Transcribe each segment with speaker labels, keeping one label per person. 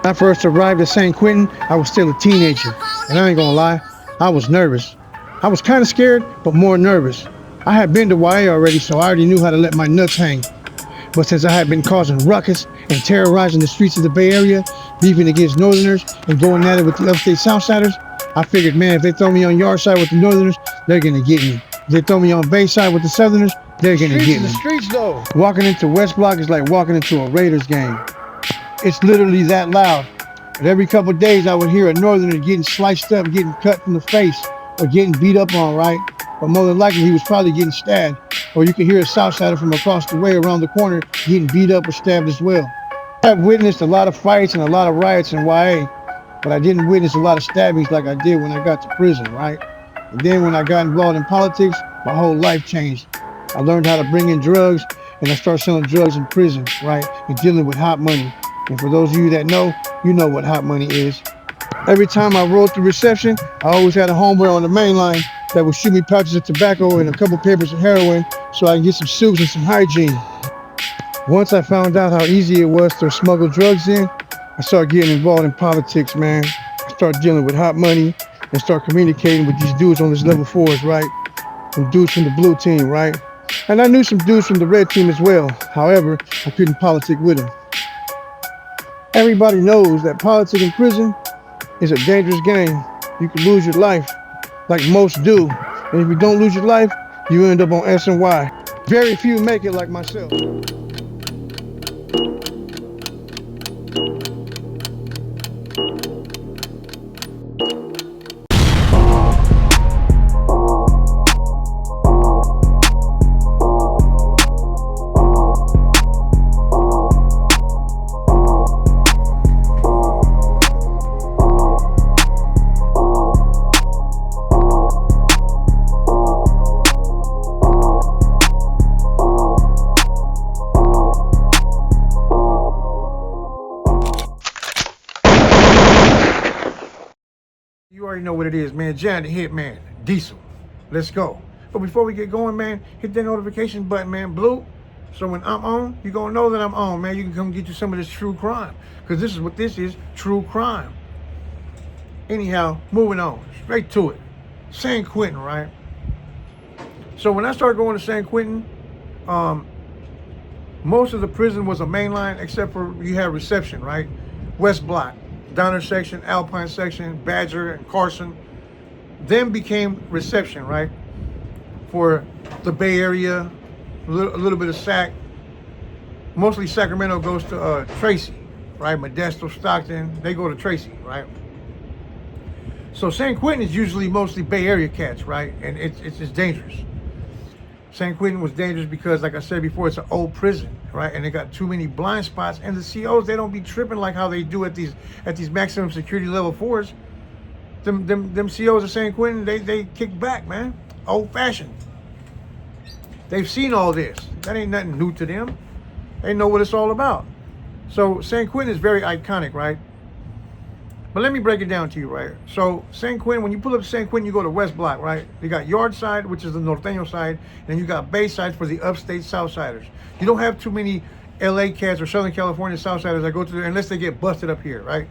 Speaker 1: When I first arrived at San Quentin, I was still a teenager, and I ain't gonna lie, I was nervous. I was kind of scared, but more nervous. I had been to YA already, so I already knew how to let my nuts hang. But since I had been causing ruckus and terrorizing the streets of the Bay Area, beefing against Northerners and going at it with the upstate Southsiders, I figured, man, if they throw me on yard side with the Northerners, they're gonna get me. If they throw me on Bay side with the Southerners, they're gonna get me. The streets though. Walking into West Block is like walking into a Raiders game. It's literally that loud. But every couple of days I would hear a Northerner getting sliced up, getting cut in the face, or getting beat up on, right? But more than likely he was probably getting stabbed. Or you could hear a Southsider from across the way around the corner getting beat up or stabbed as well. I've witnessed a lot of fights and a lot of riots in YA, but I didn't witness a lot of stabbings like I did when I got to prison, right? And then when I got involved in politics, my whole life changed. I learned how to bring in drugs, and I started selling drugs in prison, right? And dealing with hot money. And for those of you that know, you know what hot money is. Every time I rolled through reception, I always had a homeboy on the main line that would shoot me pouches of tobacco and a couple papers of heroin so I can get some soups and some hygiene. Once I found out how easy it was to smuggle drugs in, I started getting involved in politics, man. I started dealing with hot money and start communicating with these dudes on this level 4s, right? Some dudes from the blue team, right? And I knew some dudes from the red team as well. However, I couldn't politic with them. Everybody knows that politics in prison is a dangerous game. You can lose your life, like most do. And if you don't lose your life, you end up on S&Y. Very few make it like myself. You already know what it is, man. Jan the Hitman, Diesel. Let's go. But before we get going, man, hit that notification button, man, blue. So when I'm on, you're going to know that I'm on, man. You can come get you some of this true crime. Because this is what this is, true crime. Anyhow, moving on. Straight to it. San Quentin, right? So when I started going to San Quentin, most of the prison was a main line, except for you had reception, right? West Block. Donner section, Alpine section, Badger and Carson, then became reception, right? For the Bay Area, a little bit of Sac. Mostly Sacramento goes to Tracy, right? Modesto, Stockton, they go to Tracy, right? So San Quentin is usually mostly Bay Area cats, right? And it's just dangerous. San Quentin was dangerous because, like I said before, it's an old prison, right? And they got too many blind spots. And the COs, they don't be tripping like how they do at these maximum security level 4s. Them COs of San Quentin, they kick back, man. Old fashioned. They've seen all this. That ain't nothing new to them. They know what it's all about. So San Quentin is very iconic, right? But let me break it down to you, right? So San Quentin, when you pull up San Quentin, you go to West Block, right? You got Yard Side, which is the Norteño side, and you got Bay Side for the upstate Southsiders. You don't have too many LA cats or Southern California Southsiders that go to there unless they get busted up here, right?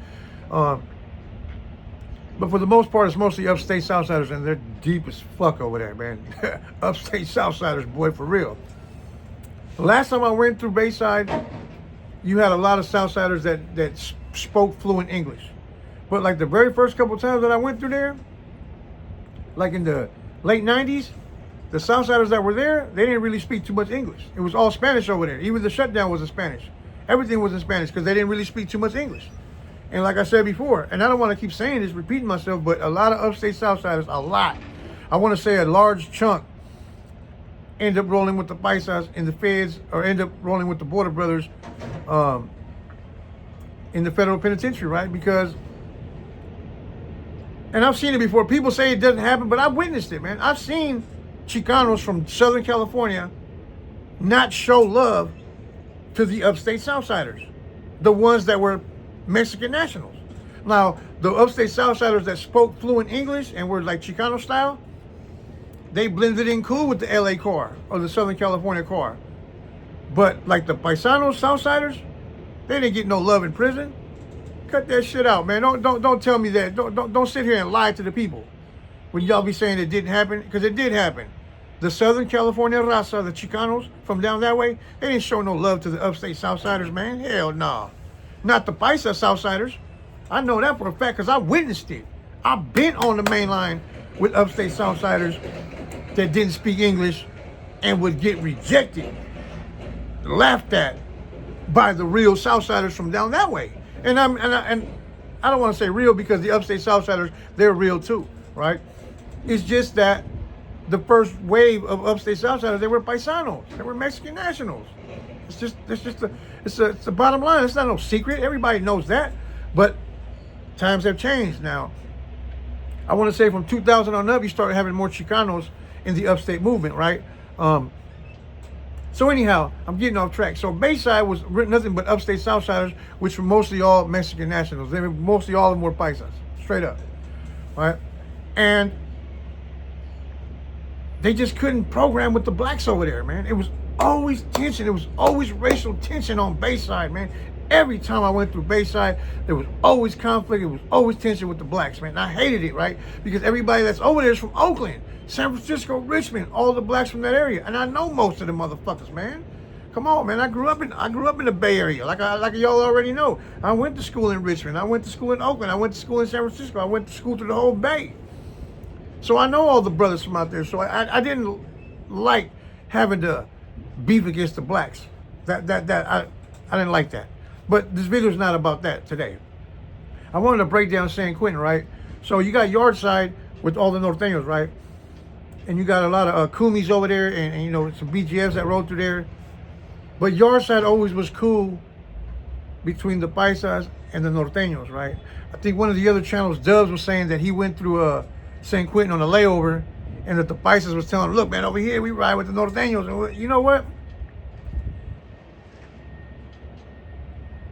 Speaker 1: But for the most part, it's mostly upstate Southsiders, and they're deep as fuck over there, man. Upstate Southsiders, boy, for real. The last time I went through Bayside, you had a lot of Southsiders that spoke fluent English. But like the very first couple times that I went through there, like in the late 90s, the Southsiders that were there, they didn't really speak too much English. It was all Spanish over there. Even the shutdown was in Spanish. Everything was in Spanish because they didn't really speak too much English. And like I said before, and I don't want to keep saying this, repeating myself, but a lot of upstate Southsiders, a lot, I want to say a large chunk, end up rolling with the Paisas in the feds, or end up rolling with the Border Brothers in the federal penitentiary, right? Because, and I've seen it before. People say it doesn't happen, but I've witnessed it, man. I've seen Chicanos from Southern California not show love to the upstate Southsiders, the ones that were Mexican nationals. Now, the upstate Southsiders that spoke fluent English and were like Chicano style, they blended in cool with the LA car or the Southern California car. But like the Paisanos, Southsiders, they didn't get no love in prison. Cut that shit out, man. Don't tell me that. Don't sit here and lie to the people when y'all be saying it didn't happen, because it did happen. The Southern California raza, the Chicanos from down that way, they didn't show no love to the upstate Southsiders, man. Hell no. Not the Paisa Southsiders. I know that for a fact because I witnessed it. I've been on the main line with upstate Southsiders that didn't speak English and would get rejected, laughed at by the real Southsiders from down that way. And I don't want to say real because the upstate Southsiders, they're real too, right? It's just that the first wave of upstate Southsiders, they were paisanos, they were Mexican nationals. It's the bottom line. It's not no secret. Everybody knows that. But times have changed now. I want to say from 2000 on up, you started having more Chicanos in the upstate movement, right? So anyhow, I'm getting off track. So Bayside was nothing but upstate Southsiders, which were mostly all Mexican nationals. They were mostly all of them were paisas, straight up, right? And they just couldn't program with the blacks over there, man. It was always tension. It was always racial tension on Bayside, man. Every time I went through Bayside, there was always conflict. It was always tension with the blacks, man. And I hated it, right? Because everybody that's over there is from Oakland, San Francisco, Richmond, all the blacks from that area. And I know most of them motherfuckers, man. Come on, man. I grew up in the Bay Area, like y'all already know. I went to school in Richmond. I went to school in Oakland. I went to school in San Francisco. I went to school through the whole Bay. So I know all the brothers from out there. So I didn't like having to beef against the blacks. I didn't like that. But this video is not about that today. I wanted to break down San Quentin, right? So you got Yardside with all the Norteños, right? And you got a lot of Kumis over there and you know, some BGFs that rode through there. But Yardside always was cool between the Paisas and the Norteños, right? I think one of the other channels, Dubs, was saying that he went through San Quentin on a layover and that the Paisas was telling him, look, man, over here we ride with the Norteños. And you know what?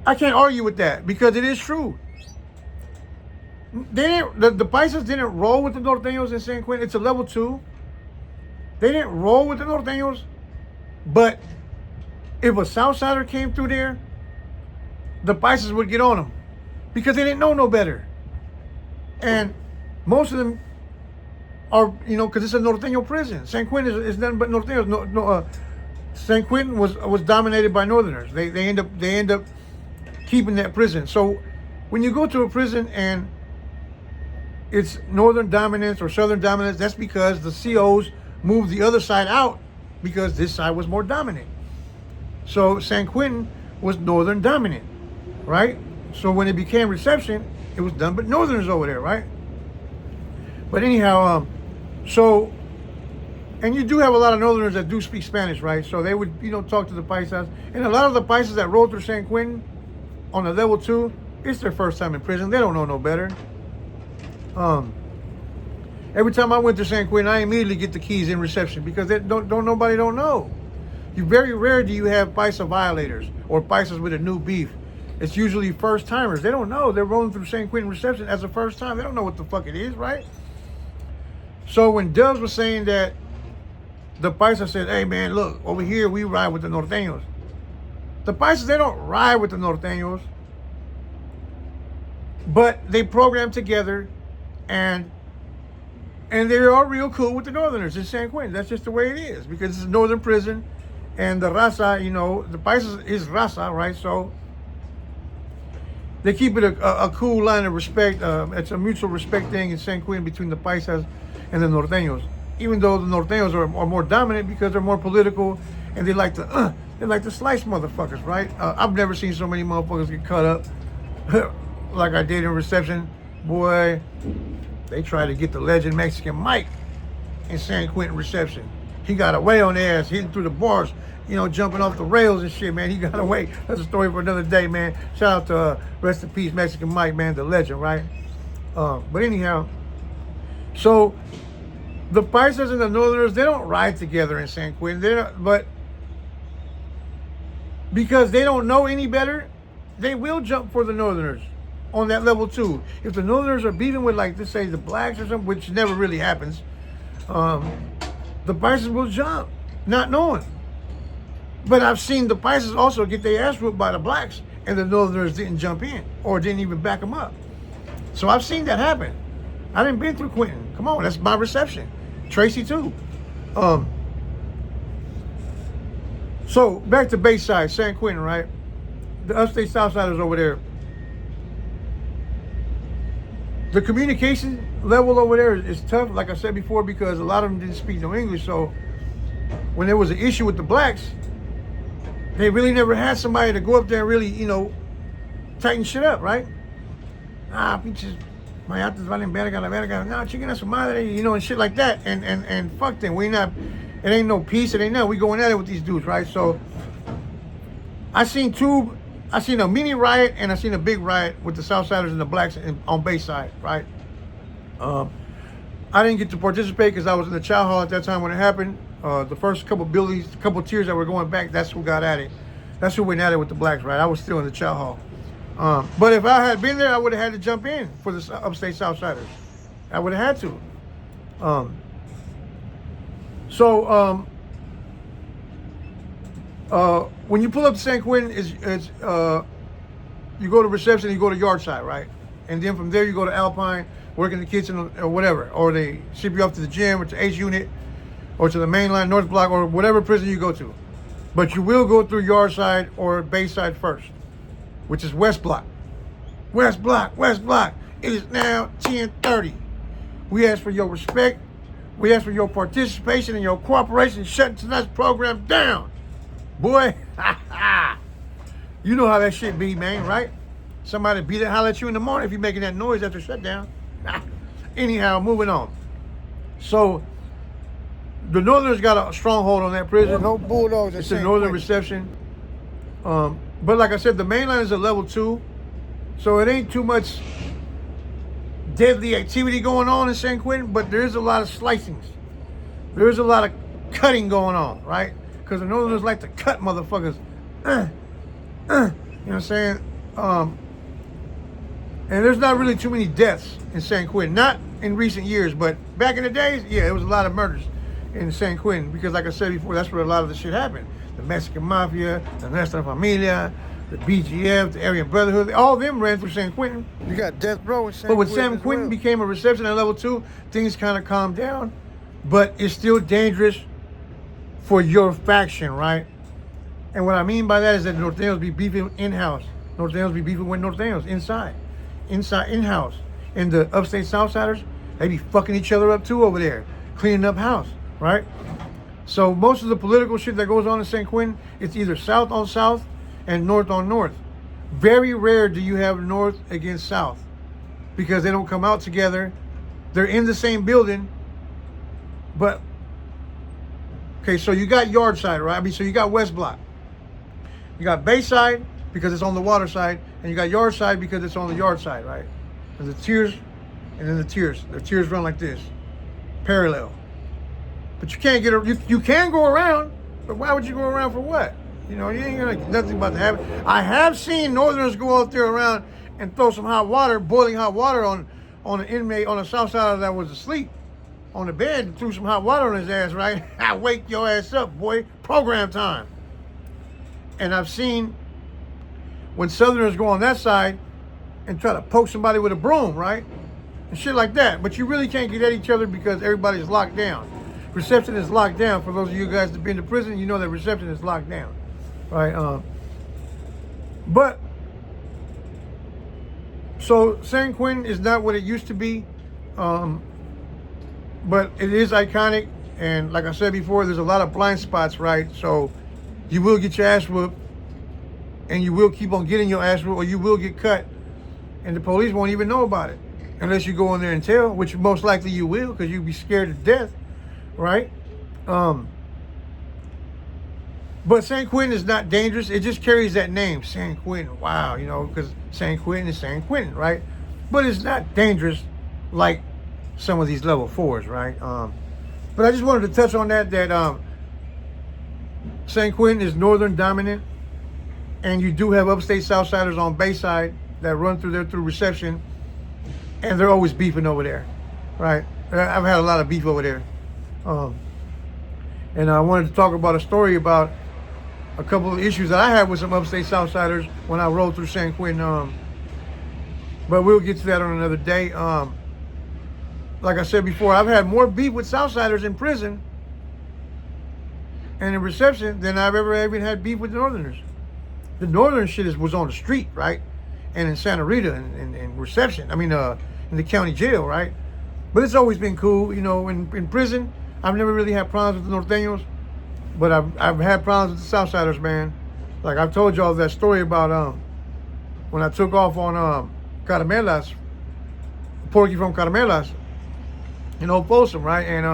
Speaker 1: I can't argue with that because it is true. They didn't. The Paisas didn't roll with the Norteños in San Quentin. It's a level 2. They didn't roll with the Norteños, but if a Southsider came through there, the Paisas would get on them because they didn't know no better. And most of them are, you know, because it's a Norteño prison. San Quentin is nothing but Norteños. San Quentin was dominated by Northerners. They end up keeping that prison. So when you go to a prison and it's Northern dominance or Southern dominance, that's because the COs moved the other side out because this side was more dominant. So San Quentin was Northern dominant, right? So when it became reception, it was done but Northerners over there, right? But anyhow, so, and you do have a lot of Northerners that do speak Spanish, right? So they would, you know, talk to the Paisas. And a lot of the Paisas that rolled through San Quentin on a level 2, it's their first time in prison. They don't know no better. Every time I went to San Quentin, I immediately get the keys in reception because nobody don't know. Very rare do you have Paisa violators or Paisas with a new beef. It's usually first timers. They don't know. They're rolling through San Quentin reception as a first time. They don't know what the fuck it is, right? So when Dubs was saying that the Paisa said, hey man, look, over here we ride with the Norteños. The Paisas, they don't ride with the Norteños, but they program together and they're all real cool with the Northerners in San Quentin. That's just the way it is because it's a Northern prison and the raza, you know, the Paisas is raza, right? So they keep it a cool line of respect. It's a mutual respect thing in San Quentin between the Paisas and the Norteños. Even though the Norteños are more dominant because they're more political and they like to slice motherfuckers, right? I've never seen so many motherfuckers get cut up like I did in reception. Boy, they tried to get the legend Mexican Mike in San Quentin reception. He got away on their ass, hitting through the bars, you know, jumping off the rails and shit, man. He got away. That's a story for another day, man. Shout out to rest in peace Mexican Mike, man, the legend, right? But anyhow, so the Paisas and the Northerners, they don't ride together in San Quentin. But because they don't know any better, they will jump for the Northerners on that level 2. If the Northerners are beefing with, like, let's say the blacks or something, which never really happens, the Paisas will jump, not knowing. But I've seen the Paisas also get their ass whooped by the blacks and the Northerners didn't jump in or didn't even back them up. So I've seen that happen. I didn't been through Quentin. Come on, that's my reception. Tracy too. So back to Bayside, San Quentin, right? The upstate Southsiders over there. The communication level over there is tough, like I said before, because a lot of them didn't speak no English. So when there was an issue with the blacks, they really never had somebody to go up there and really, you know, tighten shit up, right? Pinches, mayatas valen verga, no, chicken a su madre, you know, and shit like that. And fuck them. We not, it ain't no peace, it ain't nothing. We going at it with these dudes, right? So I seen a mini riot and I seen a big riot with the Southsiders and the blacks on Bayside, right? I didn't get to participate because I was in the chow hall at that time when it happened. The first couple buildings, couple tiers that were going back, that's who got at it. That's who went at it with the blacks, right? I was still in the chow hall. But if I had been there, I would have had to jump in for the upstate Southsiders. I would have had to. When you pull up to San Quentin, it's you go to reception, you go to Yardside, right? And then from there you go to Alpine, work in the kitchen or whatever, or they ship you off to the gym or to H Unit or to the mainline North Block or whatever prison you go to. But you will go through Yardside or Bayside first, which is West Block. West Block, West Block. It is now 10:30. We ask for your respect. We ask for your participation and your cooperation in shutting tonight's program down. Boy, you know how that shit be, man, right? Somebody beat it, holler at you in the morning if you're making that noise after shutdown. Anyhow, moving on. So, the Northerners got a stronghold on that prison.
Speaker 2: No bulldogs.
Speaker 1: It's a Northern reception. But like I said, the main line is a level 2. So it ain't too much deadly activity going on in San Quentin, but there is a lot of slicings. There is a lot of cutting going on, right? Because the Northerners like to cut motherfuckers. You know what I'm saying? And there's not really too many deaths in San Quentin. Not in recent years, but back in the days, yeah, there was a lot of murders in San Quentin. Because like I said before, that's where a lot of the shit happened. The Mexican Mafia, the Nuestra Familia, the BGF, the Aryan Brotherhood, all of them ran through San Quentin.
Speaker 2: You got Death Row in San
Speaker 1: But
Speaker 2: Quentin.
Speaker 1: when San Quentin became a reception at level 2, things kind of calmed down. But it's still dangerous for your faction, right? And what I mean by that is that Norteños be beefing in-house. Norteños be beefing with Norteños inside, in-house. And the upstate Southsiders, they be fucking each other up too over there, cleaning up house, right? So most of the political shit that goes on in San Quentin, it's either south on south and north on north. Very rare do you have north against south because they don't come out together. They're in the same building, but okay, so you got Yardside, right? I mean, so you got West Block. You got Bayside because it's on the water side, and you got Yardside because it's on the yard side, right? There's the tiers, and then the tiers. The tiers run like this, parallel. But you can't get, you can go around, but why would you go around for what? You know, you ain't gonna, nothing about to happen. I have seen Northerners go out there around and throw some hot water, boiling hot water on an inmate on the south side that was asleep on the bed and threw some hot water on his ass, right? I wake your ass up, boy. Program time. And I've seen when Southerners go on that side and try to poke somebody with a broom, right? And shit like that. But you really can't get at each other because everybody's locked down. Reception is locked down. For those of you guys that have been to prison, you know that reception is locked down, right? But so San Quentin is not what it used to be, but it is iconic. And like I said before, there's a lot of blind spots, right? So you will get your ass whooped, and you will keep on getting your ass whooped, or you will get cut, and the police won't even know about it unless you go in there and tell, which most likely you will, because you'll be scared to death, right? But San Quentin is not dangerous. It just carries that name, San Quentin. Wow, you know, because San Quentin is San Quentin, right? But it's not dangerous like some of these level 4s, right? But I just wanted to touch on that San Quentin is northern dominant, and you do have upstate Southsiders on Bayside that run through there through reception, and they're always beefing over there, right? I've had a lot of beef over there. And I wanted to talk about a story about a couple of issues that I had with some upstate Southsiders when I rode through San Quentin. But we'll get to that on another day. Like I said before, I've had more beef with Southsiders in prison and in reception than I've ever even had beef with the Northerners. The Northern shit was on the street, right? And in Santa Rita and reception. I mean, in the county jail, right? But it's always been cool, you know. In prison, I've never really had problems with the Norteños, but I've had problems with the Southsiders, man. Like I've told y'all that story about when I took off on Caramelas, Porky from Caramelas, in Old Folsom, right? And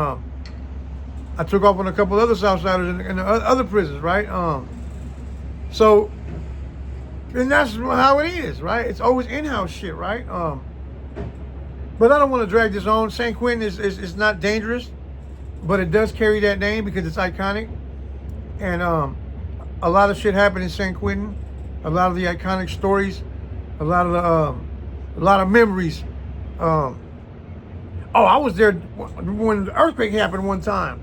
Speaker 1: I took off on a couple other Southsiders in the other prisons, right? So, and that's how it is, right? It's always in-house shit, right? But I don't want to drag this on. San Quentin is not dangerous, but it does carry that name because it's iconic. And a lot of shit happened in San Quentin. A lot of the iconic stories, a lot of memories. Oh, I was there when the earthquake happened one time,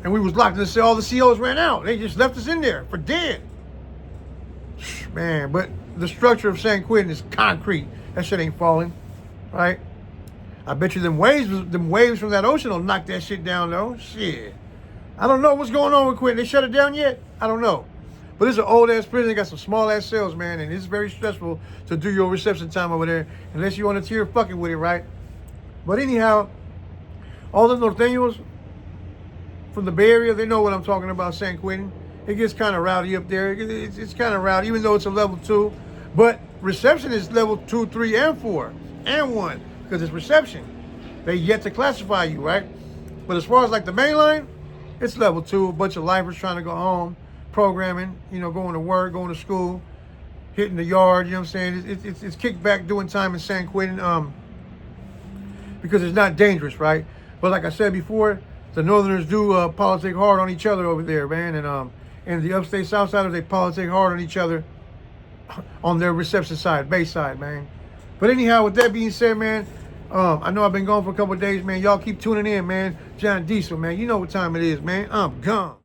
Speaker 1: and we was locked in the cell. All the COs ran out. They just left us in there for dead. Man, but the structure of San Quentin is concrete. That shit ain't falling, right? I bet you them waves from that ocean will knock that shit down, though. Shit. I don't know what's going on with Quentin. They shut it down yet? I don't know. But it's an old-ass prison. They got some small-ass cells, man, and it's very stressful to do your reception time over there unless you want to tier fucking with it, right? But anyhow, all the Norteños from the Bay Area, they know what I'm talking about, San Quentin. It gets kind of rowdy up there. It's kind of rowdy, even though it's a level 2. But reception is level 2, 3, and 4, and 1, because it's reception. They yet to classify you, right? But as far as like the main line, it's level 2. A bunch of lifers trying to go home, programming, you know, going to work, going to school, hitting the yard, you know what I'm saying? It's kicked back doing time in San Quentin because it's not dangerous, right? But like I said before, the Northerners do politic hard on each other over there, man. And the upstate Southsiders, they politic hard on each other on their reception side, base side, man. But anyhow, with that being said, man, I know I've been gone for a couple of days, man. Y'all keep tuning in, man. John Diesel, man. You know what time it is, man. I'm gone.